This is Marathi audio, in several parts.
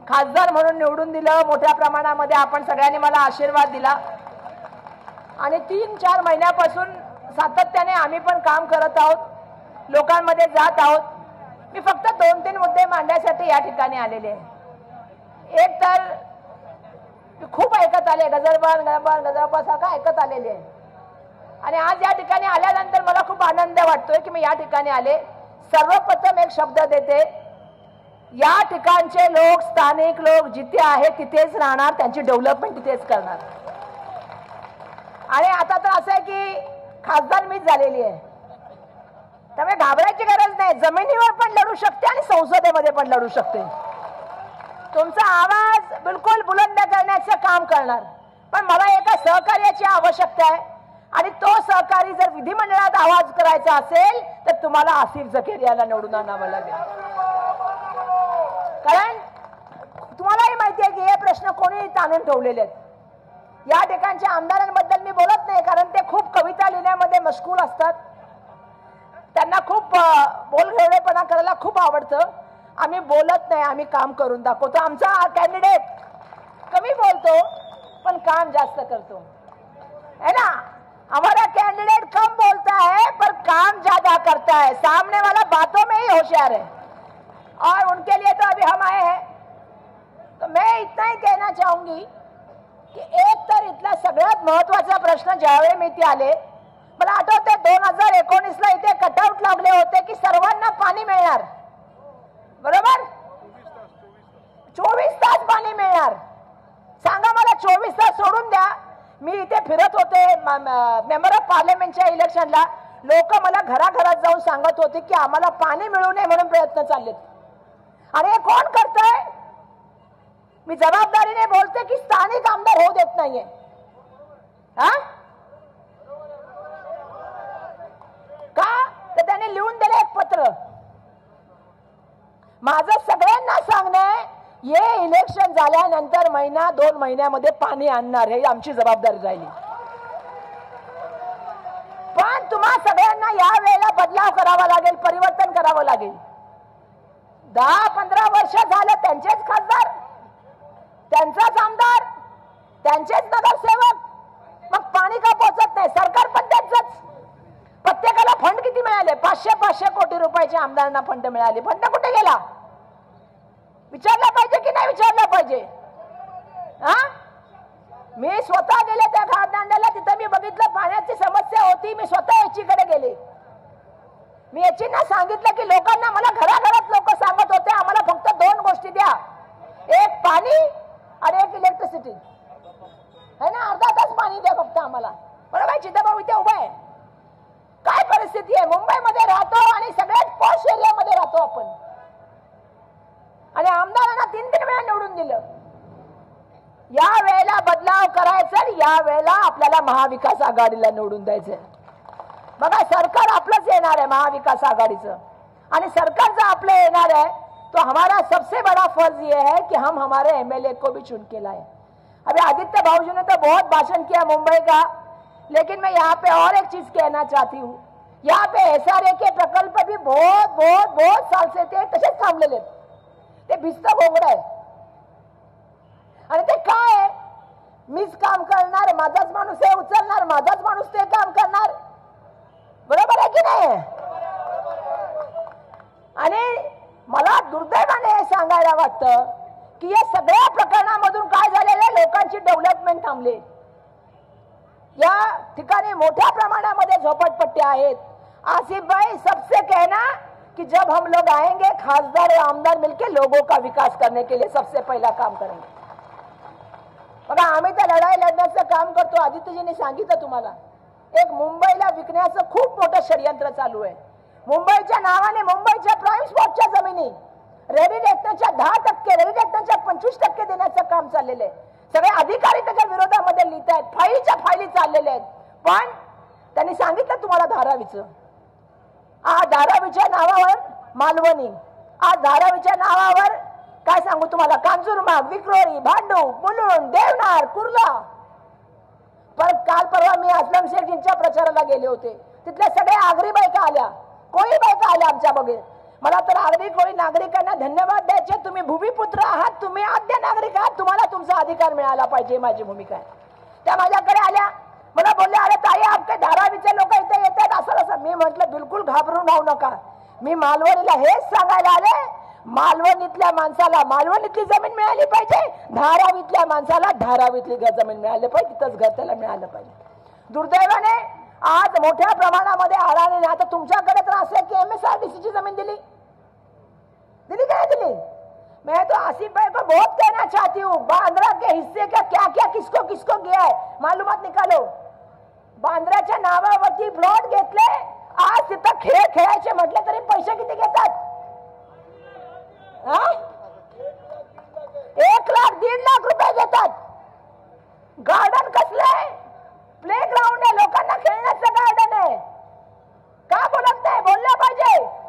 खासदार म्हणून निवडून दिलं. मोठ्या प्रमाणामध्ये आपण सगळ्यांनी मला आशीर्वाद दिला आणि 3-4 महिन्यापासून सातत्याने आम्ही पण काम करत आहोत, लोकांमध्ये जात आहोत. मी फक्त 2-3 मुद्दे मांडण्यासाठी या ठिकाणी आलेले आहे. एक तर खूप ऐकत आले, गजरबान सारखं ऐकत आलेले आहे आणि आज या ठिकाणी आल्यानंतर मला खूप आनंद वाटतोय की मी या ठिकाणी आले. सर्वप्रथम एक शब्द देते, या ठिकाणचे लोक, स्थानिक लोक जिथे आहेत तिथेच राहणार, त्यांची डेव्हलपमेंट तिथेच करणार. आणि आता तर असं आहे की खासदार मीच झालेली आहे, त्यामुळे घाबरायची गरज नाही. जमिनीवर पण लढू शकते आणि संसदेमध्ये पण लढू शकते. तुमचा आवाज बिलकुल बुलंद करण्याचं काम करणार. पण मला एका सहकार्याची आवश्यकता आहे आणि तो सहकारी जर विधिमंडळात आवाज करायचा असेल तर तुम्हाला आसिफ झकेर याला निवडून आणावं लागेल. कारण तुम्हालाही माहिती आहे की हे प्रश्न कोणी ताणून ठेवलेले आहेत. या ठिकाणच्या आमदारांबद्दल मी बोलत नाही, कारण ते खूप कविता लिहिण्यामध्ये मशगूल असतात, त्यांना खूप बोलघेवडेपणा करायला खूप आवडतं. आम्ही बोलत नाही, आम्ही काम करून दाखवतो. आमचा कॅन्डिडेट कमी बोलतो पण काम जास्त करतो, है ना. हमारा कैंडिडेट कम बोलता है पर काम ज्यादा करता है. सामने वाला बातों में ही होशियार है और उनके लिए तो अभी हम आए हैं. तो मैं इतना ही कहना चाहूंगी की एक तर इथला सगळ्यात महत्वाचा प्रश्न ज्यावेळी मी इथे आले, मला आठवते 2019 ला इथे कटआउट लागले होते की सर्वांना पाणी मिळणार, बरोबर. 24 तास पाणी मिळणार. सांगा मला, 24 तास सोडून द्या. मी इथे फिरत होते मेंबर ऑफ पार्लमेंटच्या इलेक्शनला, लोक मला घराघरात जाऊन सांगत होते की आम्हाला पाणी मिळू नये म्हणून प्रयत्न चाललेत. आणि हे कोण करतंय? मी जबाबदारीने बोलते की स्थानिक आमदार होऊ देत नाहीये. हा का? तर त्याने लिहून दिलं एक पत्र. माझं सगळ्यांना सांगणं, हे इलेक्शन झाल्यानंतर 1-2 महिन्यामध्ये पाणी आणणार, हे आमची जबाबदारी राहिली. पण तुम्हा सगळ्यांना या वेळेला बदलाव करावा लागेल, परिवर्तन करावं लागेल. 10-15 वर्ष झालं त्यांचेच खासदार, त्यांचाच आमदार, त्यांचेच नगरसेवक, मग पाणी का पोहोचत नाही? सरकार पण त्यांचंच. प्रत्येकाला फंड किती मिळाले? 500 कोटी रुपयाचे आमदारांना फंड मिळाले. फंड कुठे गेला? विचारलं पाहिजे की नाही विचारलं पाहिजे? हा, मी स्वतः गेले त्या घाटदांड्याला, तिथे मी बघितलं पाण्याची समस्या होती. मी स्वतः याचीकडे गेले. मी याचींना सांगितलं की लोकांना, मला घराघरात लोक सांगत होते आम्हाला फक्त 2 गोष्टी द्या, एक पाणी आणि एक इलेक्ट्रिसिटी, है ना. अर्धा तास पाणी द्या फक्त आम्हाला, बरोबर. चिदाभाऊ इथे उभा आहे. काय परिस्थिती आहे? मुंबईमध्ये राहतो आणि सगळ्यात पॉश एरियामध्ये राहतो आपण, आणि आमदारांना 3 वेळा निवडून दिलं. या वेळेला बदलाव करायचा आणि या वेळेला आपल्याला महाविकास आघाडीला निवडून द्यायचंय. बघा, सरकार आपलंच येणार आहे, महाविकास आघाडीचं. आणि सरकार जो आपलं येणार है तो हमारा सबसे बड़ा फर्ज ये है कि हम हमारे एमएलए को भी चुन के लाए. अभी आदित्य भाऊजी ने तो बहुत भाषण किया मुंबई का, लेकिन मैं यहाँ पे और एक चीज कहना चाहती हूँ. यहाँ पे एसआरए के प्रकल्प भी बहुत साल से ते तसेच थांबलेले, ते भिस्त घोंगड आहे. आणि ते काय आहे? मीच काम करणार, माझाच माणूस हे उचलणार, माझाच माणूस ते काम करणार, बरोबर आहे की नाही? आणि मला दुर्दैवाने हे सांगायला वाटतं की या सगळ्या प्रकरणामधून काय झालेलं, लोकांची डेव्हलपमेंट थांबली. या ठिकाणी मोठ्या प्रमाणामध्ये झोपडपट्ट्या आहेत. आसिफ भाई, सबसे कहना कि जब हम लोग आएंगे, खासदार और आमदार मिलकर लोगों का विकास करने के लिए सबसे पहला काम करेंगे. बघा, आम्ही तर लढाई लढण्याचं काम करतो. आदित्यजींनी सांगितलं तुम्हाला, एक मुंबईला विकण्याचं खूप मोठं षडयंत्र चालू आहे. मुंबईच्या नावाने मुंबईच्या प्राईम स्पॉटच्या जमिनी रेडी रेटनच्या 10%, रेडी रेटनच्या 25% देण्याचं काम चाललेलं आहे. सगळे अधिकारी त्याच्या विरोधामध्ये लिहित आहेत, फाईलीच्या फाईली चाललेल्या आहेत. पण त्यांनी सांगितलं तुम्हाला धारावीचं, आज धारावीच्या नावावर मालवणी, आज धारावीच्या नावावर काय सांगू तुम्हाला, कांजूरमार्ग, विक्रोळी, भांडूप, मुलुंड, देवनार, कुर्ला. पर काल परवा मी असलम शेखजींच्या प्रचाराला गेले होते. तिथल्या सगळ्या आगरी बायका आल्या, कोळी बायका आल्या आमच्या बघे. मला तर आर्थिक होई नागरिकांना धन्यवाद द्यायचे. तुम्ही भूमिपुत्र आहात, तुम्ही आद्य नागरिक आहात, तुम्हाला तुमचा अधिकार मिळाला पाहिजे. माझी भूमिका आहे. त्या माझ्याकडे आल्या, मला बोलले अरे ताई आपके धारावीचे लोक इथे येतात असं असं. मी म्हटलं बिलकुल घाबरून राहू नका. मी मालवणीला हेच सांगायला आले, मालवणीतल्या माणसाला मालवणीतली जमीन मिळाली पाहिजे, धारावीतल्या माणसाला धारावीतली जमीन मिळाली पाहिजे, तिथंच घर त्याला मिळालं पाहिजे. दुर्दैवाने आज मोठ्या प्रमाणामध्ये अडाणी, आता तुमच्याकडे तर असं की MSRDC ची जमीन दिली काय दिली? मैं तो आसिफ भाई को बहुत कहना चाहती हूँ, बांद्रा के हिस्से का क्या क्या किसको किसको गया है मालूमात निकालो. बांद्राच्या नावावरती प्लॉट घेतले, आज तिथं खेळ खेळायचे म्हटले तरी पैसे किती घेतात? 1 लाख 1.5 लाख रुपये घेतात. गार्डन कसलंय? प्ले ग्राउंड आहे, लोकांना खेळण्याचं गार्डन आहे. का बोलत नाही? बोललं पाहिजे.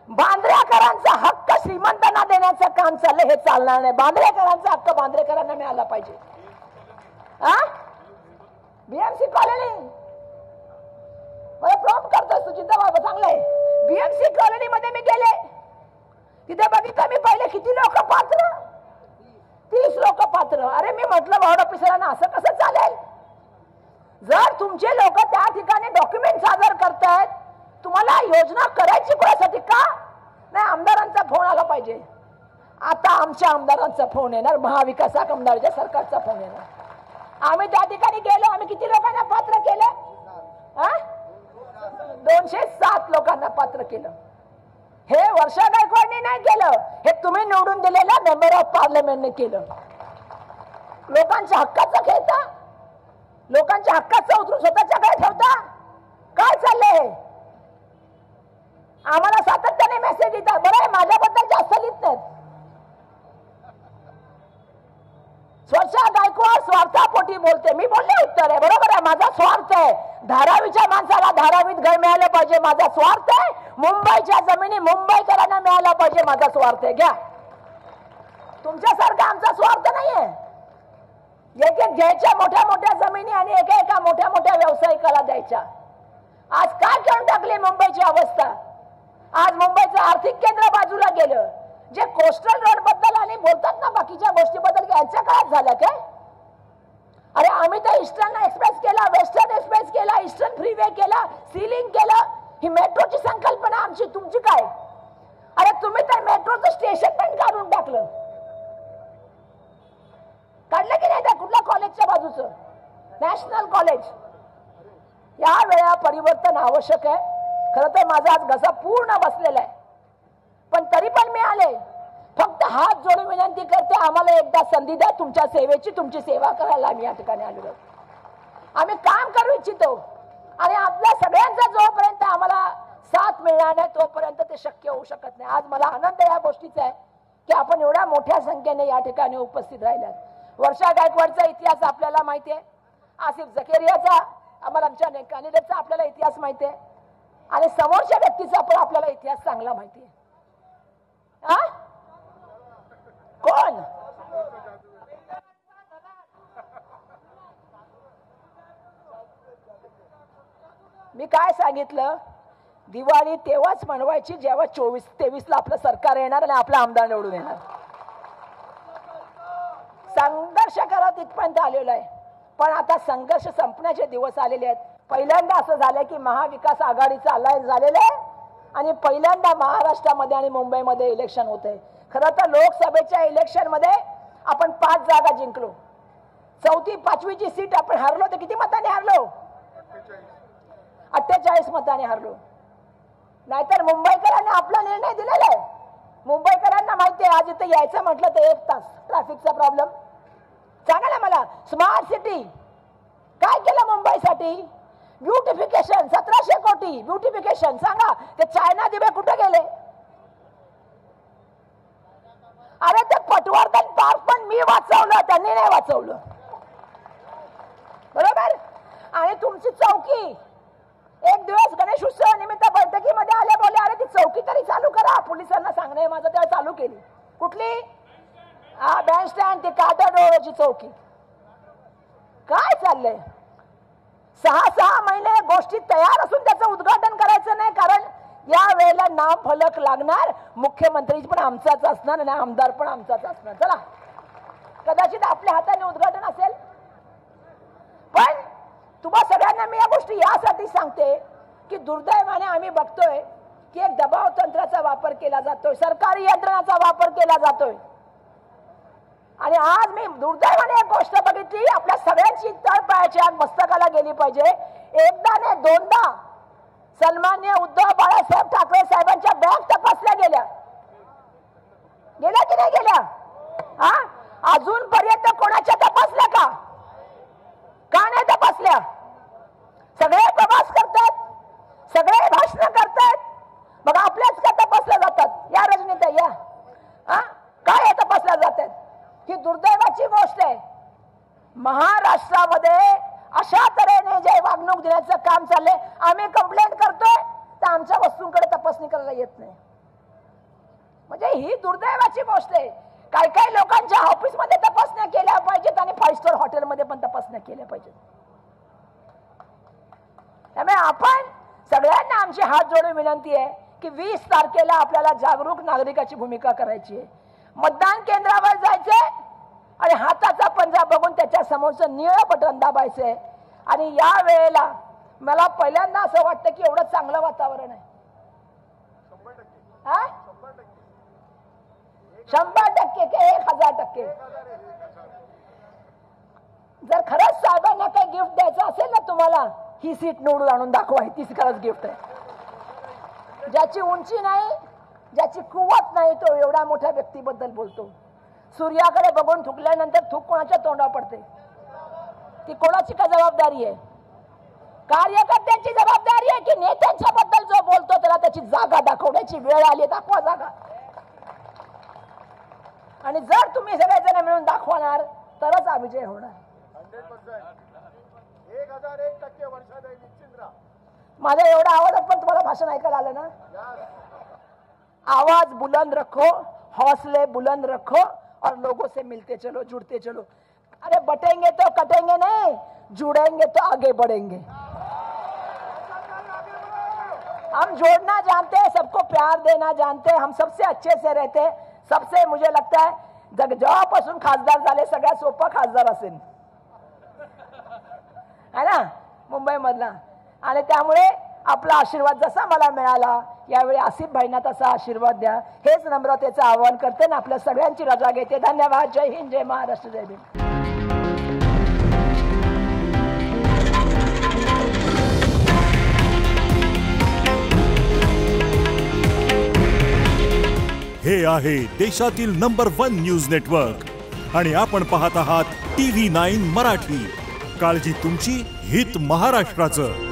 बांद्रेकरांचा हक्क श्रीमंतांना देण्याचं काम चाललंय, हे चालणार नाही. बांद्रेकरांचा हक्क बांद्रेकरांना मिळाला पाहिजे. BMC कॉलनी मला प्रॉम्प्ट करतोय सुचिता बाबा, चांगलंय. BMC कॉलनी मध्ये मी गेले, तिथे बघितलं मी पहिले किती लोक पात्र, 30 लोक पात्र. अरे मी म्हटलं वार्ड ऑफिसरांना असं कसं चालेल? जर तुमचे लोक त्या ठिकाणी डॉक्युमेंट सादर करतायत, तुम्हाला योजना करायची कोणासाठी? का नाही? आमदारांचा फोन आला पाहिजे. आता आमच्या आमदारांचा फोन येणार, महाविकास आघाडीच्या सरकारचा फोन येणार. आम्ही त्या ठिकाणी गेलो, आम्ही किती लोकांना पात्र केलं? 207 लोकांना पात्र केलं. हे वर्षा गायकवाडने नाही केलं, हे तुम्ही निवडून दिलेल्या मेंबर ऑफ पार्लमेंटने केलं. लोकांच्या हक्काचं खेळता, लोकांच्या हक्काचं उतरून स्वतःच्याकडे ठेवता. काय चाललंय? आम्हाला सातत्याने मेसेज येतात, बरं माझ्याबद्दल जास्त लिहित नाहीत. वर्षा गायकवाड स्वार्थापोटी बोलते. मी बोलले उत्तर आहे, बरोबर आहे, माझा स्वार्थ आहे. धारावीच्या माणसाला धारावीत घर मिळालं पाहिजे, माझा स्वार्थ आहे. मुंबईच्या जमिनी मुंबईकरांना मिळायला पाहिजे, माझा स्वार्थ आहे. घ्या, तुमच्यासारखा आमचा स्वार्थ नाहीये. एक एक घ्यायच्या मोठ्या मोठ्या जमिनी आणि एका मोठ्या मोठ्या व्यावसायिकाला द्यायच्या. आज काय करून टाकली मुंबईची अवस्था? आज मुंबईचं आर्थिक केंद्र बाजूला गेलं. जे कोस्टल रोड बद्दल आणि बोलतात ना बाकीच्या गोष्टीबद्दल, यांच्या काळात झालं काय? अरे आम्ही तर ईस्टर्न एक्सप्रेस केला, वेस्टर्न एक्सप्रेस केला, ईस्टर्न फ्रीवे केला, सीलिंग केलं. ही मेट्रोची संकल्पना आमची, तुमची काय? अरे तुम्ही तर मेट्रोचं स्टेशन पण काढून टाकलं. काढलं की नाही? त्या कुठल्या कॉलेजच्या बाजूचं नॅशनल कॉलेज. या वेळा परिवर्तन आवश्यक आहे. खरं तर माझा आज घसा पूर्ण बसलेला आहे, पण तरी पण मी आले. फक्त हात जोडून विनंती करते, आम्हाला एकदा संधी द्या तुमच्या सेवेची, तुमची सेवा करायला आम्ही या ठिकाणी आलेलो. आम्ही काम करू इच्छितो आणि आपल्या सगळ्यांचा जोपर्यंत आम्हाला साथ मिळणार नाही तोपर्यंत ते शक्य होऊ शकत नाही. आज मला आनंद या गोष्टीचा आहे की आपण एवढ्या मोठ्या संख्येने या ठिकाणी उपस्थित राहिल्यात. वर्षा गायकवाडचा इतिहास आपल्याला माहिती आहे, आसिफ जकेरियाचा आम्हाला आमच्या कॅन्डिडेटचा आपल्याला इतिहास माहिती आहे, आणि समोरच्या व्यक्तीचा पण आपल्याला इतिहास चांगला माहिती आहे. कोण? मी काय सांगितलं? दिवाळी तेव्हाच मनवायची जेव्हा 24-23 आपलं सरकार येणार आणि आपला आमदार निवडून येणार. संघर्ष करत इथपर्यंत आलेलो आहे, पण आता संघर्ष संपण्याचे दिवस आलेले आहेत. पहिल्यांदा असं झालं की महाविकास आघाडीचा अलायन्स झालेलं आहे आणि पहिल्यांदा महाराष्ट्रामध्ये आणि मुंबईमध्ये इलेक्शन होते. खरं तर लोकसभेच्या इलेक्शन मध्ये आपण 5 जागा जिंकलो, 4थी 5वीची सीट आपण हरलो. ते किती मताने हरलो? 48 मताने हरलो. नाहीतर मुंबईकरांनी आपला निर्णय दिलेला आहे. मुंबईकरांना माहिती आहे आज इथे यायचं म्हटलं तर 1 तास ट्रॅफिकचा प्रॉब्लेम. सांगा ना मला, स्मार्ट सिटी काय केलं मुंबईसाठी? ब्युटिफिकेशन 1700 कोटी ब्युटिफिकेशन. सांगा ते चायना दिवे कुठे गेले? अरे ते पटवर्धन पार्क पण मी वाचवलं, त्यांनी नाही वाचवलं, बरोबर? आणि तुमची चौकी एक दिवस गणेश उत्सव निमित्त बैठकीमध्ये आले, बोले अरे ती चौकी तरी चालू करा. पोलिसांना सांगणे माझं तेव्हा चालू केली. कुठली? बँड स्टँड, ती काटा डोळ्याची चौकी. काय चाललंय? 6 महिने गोष्टी तयार असून त्याचं उद्घाटन करायचं नाही, कारण या वेळेला नाम फलक लागणार, मुख्यमंत्री पण आमचाच असणार आणि आमदार पण आमचाच असणार. चला, कदाचित आपल्या हाताने उद्घाटन असेल, पण तुम्हा सगळ्यांना मी या गोष्टी यासाठी सांगते की दुर्दैवाने आम्ही बघतोय की एक दबाव तंत्राचा वापर केला जातोय, सरकारी यंत्रणाचा वापर केला जातोय. आणि आज मी दुर्दैवाने एक गोष्ट बघितली, आपल्या सगळ्यांची तळपायाची आग मस्तकाला गेली पाहिजे. एकदा ने दोनदा सन्माननीय उद्धव बाळासाहेब ठाकरे साहेबांच्या बॅग तपासल्या गेल्या की नाही गेल्या? अजूनपर्यंत कोणाच्या तपासल्या का नाही तपासल्या? सगळे प्रवास करतात, सगळे भाषण करतात, मग आपल्याच का तपासल्या जातात? या रजनीताई या, काय तपासल्या जातात? ही दुर्दैवाची गोष्ट आहे. महाराष्ट्रामध्ये अशा तऱ्हेने जे वागणूक देण्याचं काम चाललंय, आम्ही कंप्लेंट करतोय तर आमच्या वस्तूंकडे तपासणी करायला येत नाही. म्हणजे ही दुर्दैवाची गोष्ट आहे. काही लोकांच्या ऑफिसमध्ये तपासण्या केल्या पाहिजेत आणि 5 स्टार हॉटेलमध्ये पण तपासण्या केल्या पाहिजेत. त्यामुळे आपण सगळ्यांना आमची हात जोडून विनंती आहे की 20 तारखेला आपल्याला जागरूक नागरिकाची भूमिका करायची आहे. मतदान केंद्रावर जायचंय आणि हाताचा पंजा बघून त्याच्या समोरचं निळं बटन दाबायचंय. आणि या वेळेला मला पहिल्यांदा असं वाटतं की एवढं चांगलं वातावरण आहे. 100% की 1000%. जर खरंच साहेबांना काही गिफ्ट द्यायचं असेल ना तुम्हाला, ही सीट निवडून आणून दाखवा. तीच खरंच गिफ्ट आहे. ज्याची उंची नाही, ज्याची कुवत नाही, तो एवढ्या मोठ्या व्यक्तीबद्दल बोलतो. सूर्याकडे बघून थुकल्यानंतर थूक कोणाच्या तोंडावर पडते? ती कोणाची का जबाबदारी आहे? कार्यकर्त्यांची जबाबदारी आहे की नेत्यांच्या बद्दल जो बोलतो त्याला त्याची जागा दाखवण्याची वेळ आली? दाखवा जागा. आणि जर तुम्ही सगळेजण मिळून दाखवणार तरच हा विजय होणार. 1001% वर्षाताई निश्चिंद्रा. माझ्या एवढा आवाजात पण तुम्हाला भाषण ऐकायला आलं ना? आवाज बुलंद रखो, हौसले बुलंद रखो और लोगों से मिलते चलो, जुड़ते चलो. अरे बटेंगे तो कटेंगे नहीं, जुड़ेंगे तो आगे बढ़ेंगे. हम जोड़ना जानते हैं, सबको प्यार देना जानते हैं, हम सबसे अच्छे से रहते हैं. सबसे मुझे लगता है जेव्हापासून खासदार झाले सगळ्यात सोपा खासदार असेल है ना मुंबई मधला. आणि त्यामुळे आपला आशीर्वाद जसा मला मिळाला यावेळी आसिफ भाईंना तसा आशीर्वाद द्या, हेच नम्रतेचं आवाहन करते ना आपल्या सगळ्यांची रजा घेते. धन्यवाद. जय हिंद, जय महाराष्ट्र, जय भीम. हे आहे देशातील नंबर 1 न्यूज नेटवर्क आणि आपण पाहत आहात TV9 मराठी. काळजी तुमची, हित महाराष्ट्राचं.